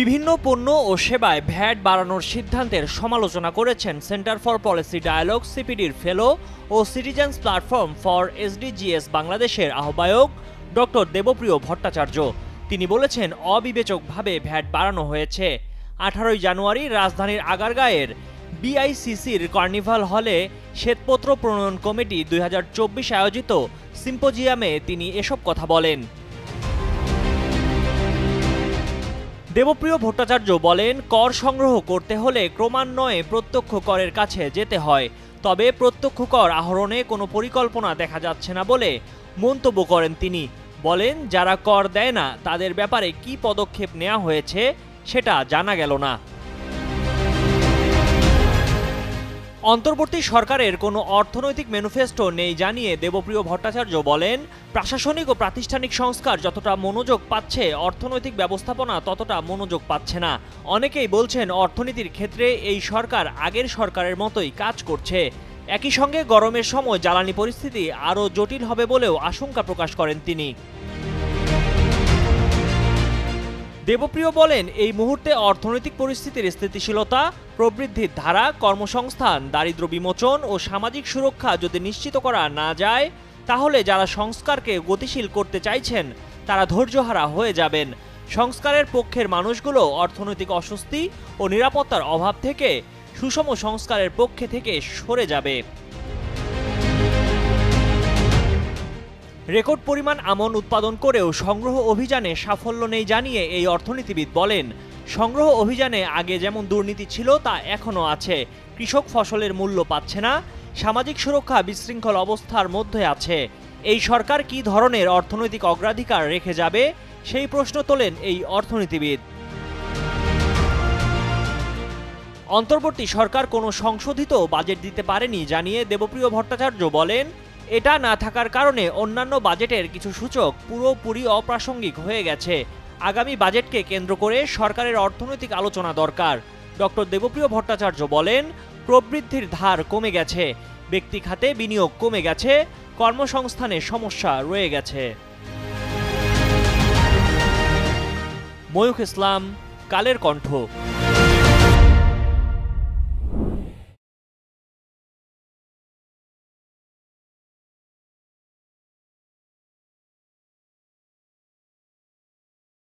বিভিন্ন পণ্য ও সেবায় ভ্যাট বাড়ানোর সিদ্ধান্তের সমালোচনা করেছেন সেন্টার ফর পলিসি ডায়ালগ সিপিডির ফেলো ও সিটিজেন্স প্ল্যাটফর্ম ফর এসডিজিএস বাংলাদেশের আহ্বায়ক ডক্টর দেবপ্রিয় ভট্টাচার্য। তিনি বলেছেন, অবিবেচকভাবে ভ্যাট বাড়ানো হয়েছে। 18 জানুয়ারি রাজধানীর আগারগাঁয়ের বিআইসিসির কার্নিভাল হলে শ্বেতপত্র প্রণয়ন কমিটি 2024 আয়োজিত সিম্পোজিয়ামে তিনি এসব কথা বলেন। দেবপ্রিয় ভট্টাচার্য বলেন, কর সংগ্রহ করতে হলে ক্রমান্বয়ে প্রত্যক্ষ করের কাছে যেতে হয়, তবে প্রত্যক্ষ কর আহরণে কোনো পরিকল্পনা দেখা যাচ্ছে না বলে মন্তব্য করেন তিনি। বলেন, যারা কর দেয় না তাদের ব্যাপারে কি পদক্ষেপ নেওয়া হয়েছে সেটা জানা গেল না। অন্তর্বর্তী সরকারের কোনো অর্থনৈতিক ম্যানিফেস্টো নেই জানিয়ে দেবপ্রিয় ভট্টাচার্য বলেন, প্রশাসনিক ও প্রাতিষ্ঠানিক সংস্কার যতটা মনোযোগ পাচ্ছে, অর্থনৈতিক ব্যবস্থাপনা ততটা মনোযোগ পাচ্ছে না। অনেকেই বলছেন, অর্থনীতির ক্ষেত্রে এই সরকার আগের সরকারের মতোই কাজ করছে। একই সঙ্গে গরমের সময় জ্বালানি পরিস্থিতি আরও জটিল হবে বলেও আশঙ্কা প্রকাশ করেন তিনি। দেবপ্রিয় বলেন, এই মুহূর্তে অর্থনৈতিক পরিস্থিতির স্থিতিশীলতা, প্রবৃদ্ধির ধারা, কর্মসংস্থান, দারিদ্র্য বিমোচন ও সামাজিক সুরক্ষা যদি নিশ্চিত করা না যায়, তাহলে যারা সংস্কারকে গতিশীল করতে চাইছেন তারা ধৈর্যহারা হয়ে যাবেন। সংস্কারের পক্ষের মানুষগুলো অর্থনৈতিক অস্বস্তি ও নিরাপত্তার অভাব থেকে সুষম সংস্কারের পক্ষে থেকে সরে যাবে। রেকর্ড পরিমাণ আমন উৎপাদন করেও সংগ্রহ অভিযানে সাফল্য নেই জানিয়ে এই অর্থনীতিবিদ বলেন, সংগ্রহ অভিযানে আগে যেমন দুর্নীতি ছিল তা এখনও আছে। কৃষক ফসলের মূল্য পাচ্ছে না, সামাজিক সুরক্ষা বিশৃঙ্খল অবস্থার মধ্যে আছে। এই সরকার কী ধরনের অর্থনৈতিক অগ্রাধিকার রেখে যাবে সেই প্রশ্ন তোলেন এই অর্থনীতিবিদ। অন্তর্বর্তী সরকার কোনো সংশোধিত বাজেট দিতে পারেনি জানিয়ে দেবপ্রিয় ভট্টাচার্য বলেন, এটা না থাকার কারণে অন্যান্য বাজেটের কিছু সূচক পুরোপুরি অপ্রাসঙ্গিক হয়ে গেছে। আগামী বাজেটকে কেন্দ্র করে সরকারের অর্থনৈতিক আলোচনা দরকার। ডক্টর দেবপ্রিয় ভট্টাচার্য বলেন, প্রবৃদ্ধির ধার কমে গেছে, ব্যক্তি খাতে বিনিয়োগ কমে গেছে, কর্মসংস্থানে সমস্যা রয়ে গেছে। ময়ূখ ইসলাম, কালের কণ্ঠ।